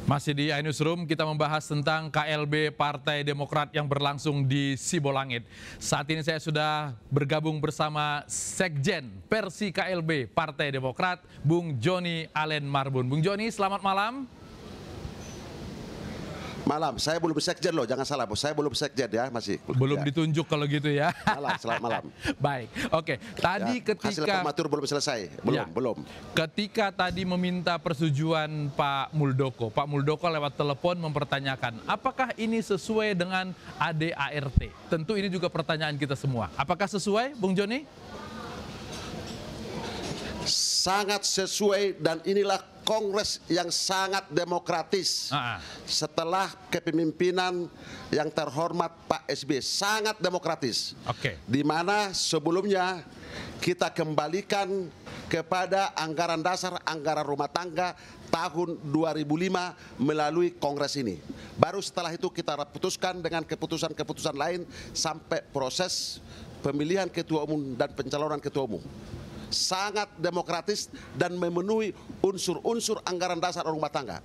Masih di iNewsroom, kita membahas tentang KLB Partai Demokrat yang berlangsung di Sibolangit. Saat ini saya sudah bergabung bersama Sekjen Persi KLB Partai Demokrat, Bung Joni Allen Marbun. Bung Joni, selamat malam. Malam, saya belum sekjen loh, jangan salah, saya belum sekjen ya, masih. Belum ya. Ditunjuk kalau gitu ya. Malam, selamat malam. Baik, oke. Tadi ya, hasil prematur belum selesai, belum. Ketika tadi meminta persetujuan Pak Muldoko lewat telepon mempertanyakan, apakah ini sesuai dengan ADART? Tentu ini juga pertanyaan kita semua. Apakah sesuai, Bung Joni? Sangat sesuai, dan inilah kongres yang sangat demokratis. Setelah kepemimpinan yang terhormat Pak SBY, sangat demokratis. Di mana sebelumnya kita kembalikan kepada anggaran dasar, anggaran rumah tangga tahun 2005 melalui kongres ini. Baru setelah itu kita putuskan dengan keputusan-keputusan lain sampai proses pemilihan ketua umum dan pencalonan ketua umum. Sangat demokratis dan memenuhi unsur-unsur anggaran dasar rumah tangga.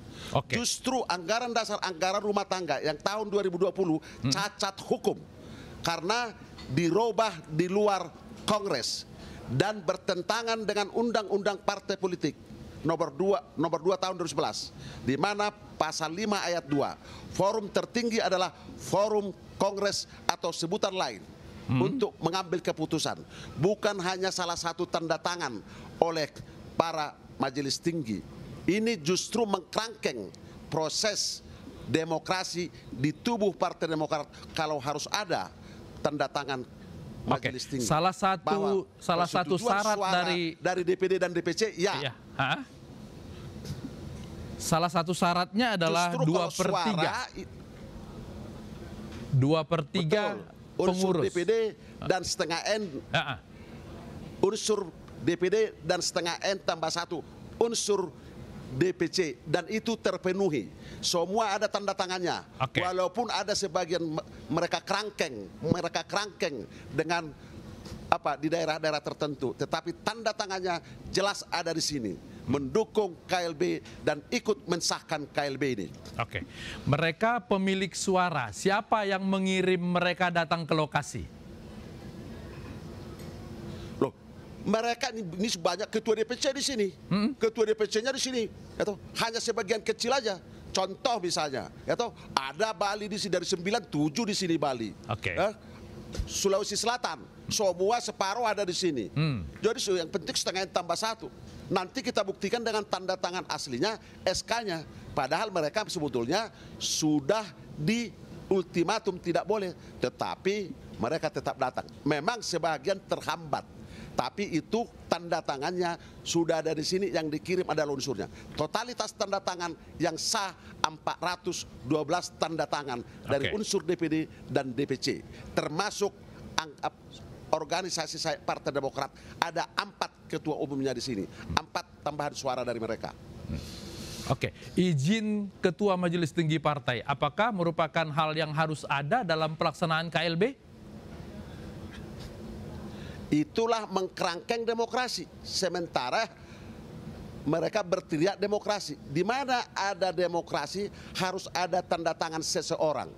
Justru anggaran dasar anggaran rumah tangga yang tahun 2020 cacat hukum karena dirubah di luar Kongres dan bertentangan dengan Undang-Undang Partai Politik nomor 2 tahun 2011, di mana pasal 5 ayat 2 forum tertinggi adalah forum Kongres atau sebutan lain untuk mengambil keputusan, bukan hanya salah satu tanda tangan oleh para majelis tinggi. Ini justru mengkerangkeng proses demokrasi di tubuh Partai Demokrat kalau harus ada tanda tangan majelis tinggi. Salah satu syarat dari DPD dan DPC salah satu syaratnya adalah justru 2/3 unsur pengurus DPD dan setengah N, unsur DPD dan setengah N tambah 1 unsur DPC, dan itu terpenuhi. Semua ada tanda tangannya. Walaupun ada sebagian mereka kerangkeng dengan di daerah-daerah tertentu, tetapi tanda tangannya jelas ada di sini, mendukung KLB dan ikut mensahkan KLB ini. Mereka pemilik suara, siapa yang mengirim mereka datang ke lokasi? Loh, mereka ini banyak ketua DPC di sini, ketua DPC-nya di sini, hanya sebagian kecil aja. Contoh misalnya, ada Bali di sini dari 9, 7 di sini Bali. Sulawesi Selatan, semua separuh ada di sini. Jadi yang penting setengah tambah 1. Nanti kita buktikan dengan tanda tangan aslinya, SK-nya. Padahal mereka sebetulnya sudah di ultimatum tidak boleh, tetapi mereka tetap datang. Memang sebagian terhambat, tapi itu tanda tangannya sudah ada di sini, yang dikirim adalah unsurnya. Totalitas tanda tangan yang sah 412 tanda tangan dari unsur DPD dan DPC, termasuk organisasi Partai Demokrat. Ada 4 ketua umumnya di sini, 4 tambahan suara dari mereka. Izin ketua majelis tinggi partai, apakah merupakan hal yang harus ada dalam pelaksanaan KLB? Itulah mengkerangkeng demokrasi. Sementara mereka berteriak demokrasi. Di mana ada demokrasi harus ada tanda tangan seseorang.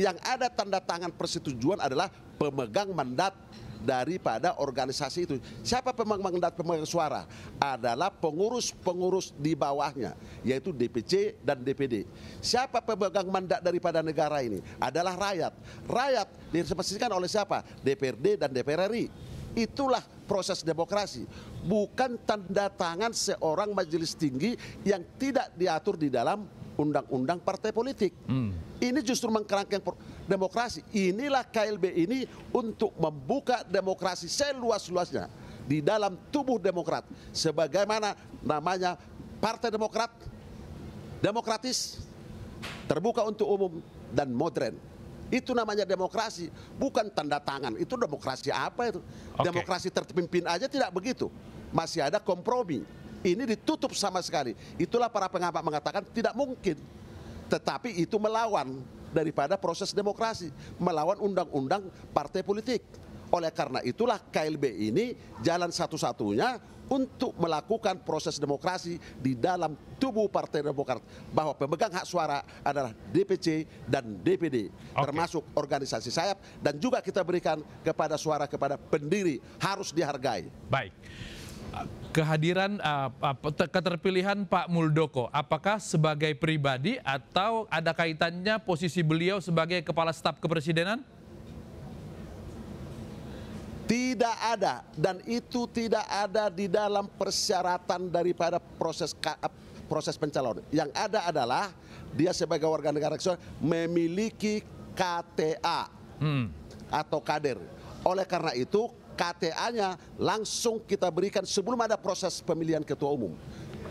Yang ada tanda tangan persetujuan adalah pemegang mandat daripada organisasi itu. Siapa pemegang mandat, pemegang suara? Adalah pengurus-pengurus di bawahnya, yaitu DPC dan DPD. Siapa pemegang mandat daripada negara ini? Adalah rakyat. Rakyat direpresentasikan oleh siapa? DPRD dan DPR RI. Itulah proses demokrasi, bukan tanda tangan seorang majelis tinggi yang tidak diatur di dalam undang-undang partai politik. Ini justru mengkerangkeng demokrasi. Inilah KLB ini untuk membuka demokrasi seluas-luasnya di dalam tubuh Demokrat. Sebagaimana namanya Partai Demokrat, demokratis, terbuka untuk umum, dan modern. Itu namanya demokrasi, bukan tanda tangan. Itu demokrasi apa itu? Demokrasi terpimpin aja tidak begitu. Masih ada kompromi. Ini ditutup sama sekali. Itulah para pengamat mengatakan tidak mungkin. Tetapi itu melawan daripada proses demokrasi, melawan undang-undang partai politik. Oleh karena itulah KLB ini jalan satu-satunya untuk melakukan proses demokrasi di dalam tubuh Partai Demokrat, bahwa pemegang hak suara adalah DPC dan DPD, termasuk organisasi sayap, dan juga kita berikan kepada suara kepada pendiri, harus dihargai. Baik. Kehadiran keterpilihan Pak Muldoko, apakah sebagai pribadi atau ada kaitannya posisi beliau sebagai Kepala Staf Kepresidenan? Tidak ada, dan itu tidak ada di dalam persyaratan daripada proses pencalonan. Yang ada adalah dia sebagai warga negara memiliki KTA atau kader. Oleh karena itu KTA-nya langsung kita berikan sebelum ada proses pemilihan ketua umum.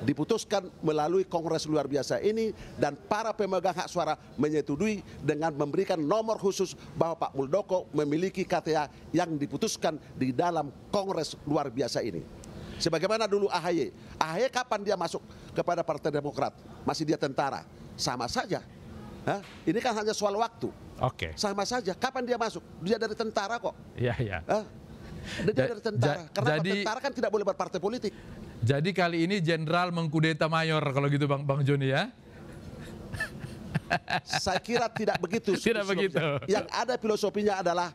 Diputuskan melalui kongres luar biasa ini, dan para pemegang hak suara menyetujui dengan memberikan nomor khusus bahwa Pak Muldoko memiliki KTA yang diputuskan di dalam kongres luar biasa ini. Sebagaimana dulu AHY. AHY kapan dia masuk kepada Partai Demokrat? Masih dia tentara. Sama saja. Hah? Ini kan hanya soal waktu. Oke. Sama saja. Kapan dia masuk? Dia dari tentara kok. Iya, iya. Dia dari tentara. Karena tentara kan tidak boleh berpartai politik. Jadi kali ini jenderal mengkudeta mayor kalau gitu Bang Joni ya? Saya kira tidak begitu. Tidak begitu. Yang ada filosofinya adalah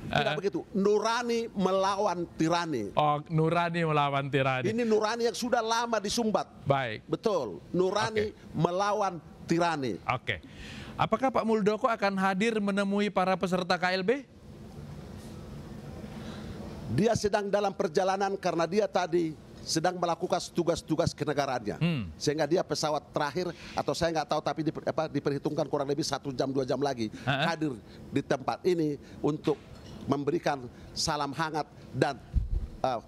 tidak begitu. Nurani melawan tirani. Oh, nurani melawan tirani. Ini nurani yang sudah lama disumbat. Baik. Betul. Nurani melawan tirani. Oke. Apakah Pak Muldoko akan hadir menemui para peserta KLB? Dia sedang dalam perjalanan karena dia tadi sedang melakukan tugas-tugas kenegaraannya, sehingga dia pesawat terakhir atau saya nggak tahu, tapi diperhitungkan kurang lebih 1 jam 2 jam lagi hadir di tempat ini untuk memberikan salam hangat dan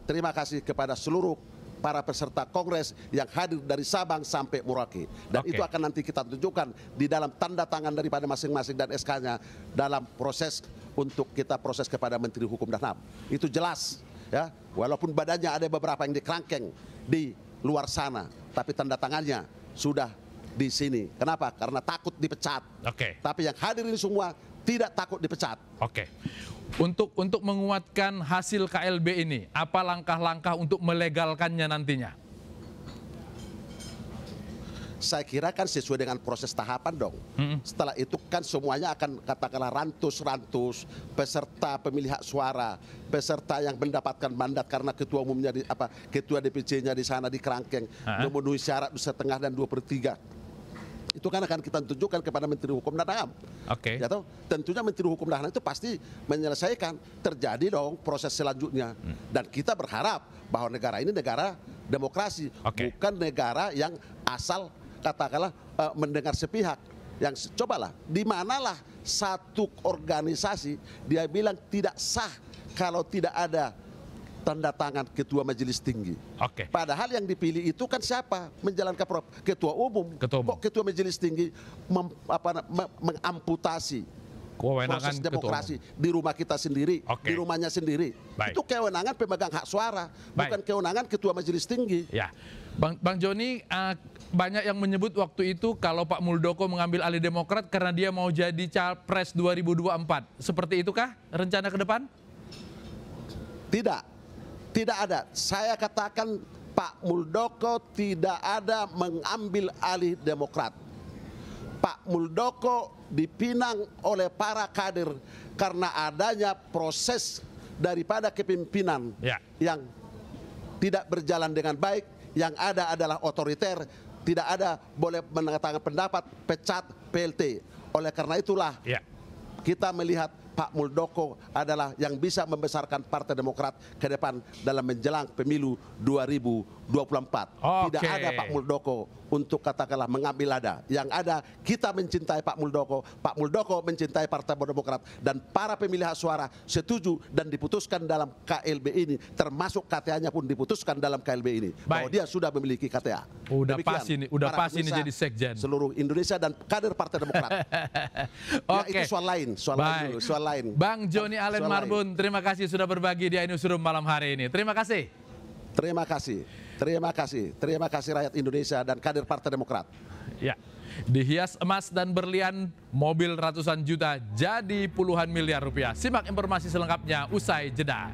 terima kasih kepada seluruh para peserta kongres yang hadir dari Sabang sampai Merauke, dan itu akan nanti kita tunjukkan di dalam tanda tangan daripada masing-masing dan SK-nya dalam proses untuk kita proses kepada Menteri Hukum dan HAM. Itu jelas. Ya, walaupun badannya ada beberapa yang dikerangkeng di luar sana, tapi tanda tangannya sudah di sini. Kenapa? Karena takut dipecat. Tapi yang hadir ini semua tidak takut dipecat. Untuk menguatkan hasil KLB ini, apa langkah-langkah untuk melegalkannya nantinya? Saya kira kan sesuai dengan proses tahapan dong. Setelah itu kan semuanya akan katakanlah rantus-rantus peserta pemilih hak suara, peserta yang mendapatkan mandat karena ketua umumnya ketua DPC-nya di sana di kerangkeng memenuhi syarat 2,5 dan 2/3. Itu kan akan kita tunjukkan kepada Menteri Hukum dan HAM. Ya toh? Tentunya Menteri Hukum dan HAM itu pasti menyelesaikan, terjadi dong proses selanjutnya. Dan kita berharap bahwa negara ini negara demokrasi, bukan negara yang asal katakanlah mendengar sepihak. Yang cobalah, di manalah satu organisasi dia bilang tidak sah kalau tidak ada tanda tangan ketua majelis tinggi. Padahal yang dipilih itu kan siapa? Menjalankan ketua umum. Kok ketua majelis tinggi mengamputasi proses demokrasi di rumah kita sendiri, di rumahnya sendiri. Itu kewenangan pemegang hak suara, bukan kewenangan ketua majelis tinggi. Ya, Bang Joni, banyak yang menyebut waktu itu kalau Pak Muldoko mengambil alih Demokrat karena dia mau jadi Capres 2024. Seperti itukah rencana ke depan? Tidak, tidak ada. Saya katakan Pak Muldoko tidak ada mengambil alih Demokrat. Pak Muldoko dipinang oleh para kader karena adanya proses daripada kepemimpinan yang tidak berjalan dengan baik, yang ada adalah otoriter, tidak ada boleh mengatakan pendapat, pecat, PLT. Oleh karena itulah kita melihat Pak Muldoko adalah yang bisa membesarkan Partai Demokrat ke depan dalam menjelang pemilu 2024. Tidak ada Pak Muldoko untuk katakanlah mengambil lada. Yang ada kita mencintai Pak Muldoko mencintai Partai Demokrat, dan para pemilih hak suara setuju dan diputuskan dalam KLB ini, termasuk KTA-nya pun diputuskan dalam KLB ini bahwa dia sudah memiliki KTA. Udah pas ini jadi sekjen seluruh Indonesia dan kader Partai Demokrat. Ya, itu soal lain, soal lain. Bang Joni Allen Marbun, terima kasih sudah berbagi di iNewsroom malam hari ini. Terima kasih. Terima kasih. Terima kasih. Terima kasih rakyat Indonesia dan kader Partai Demokrat. Ya, dihias emas dan berlian, mobil ratusan juta jadi puluhan miliar rupiah. Simak informasi selengkapnya usai jeda.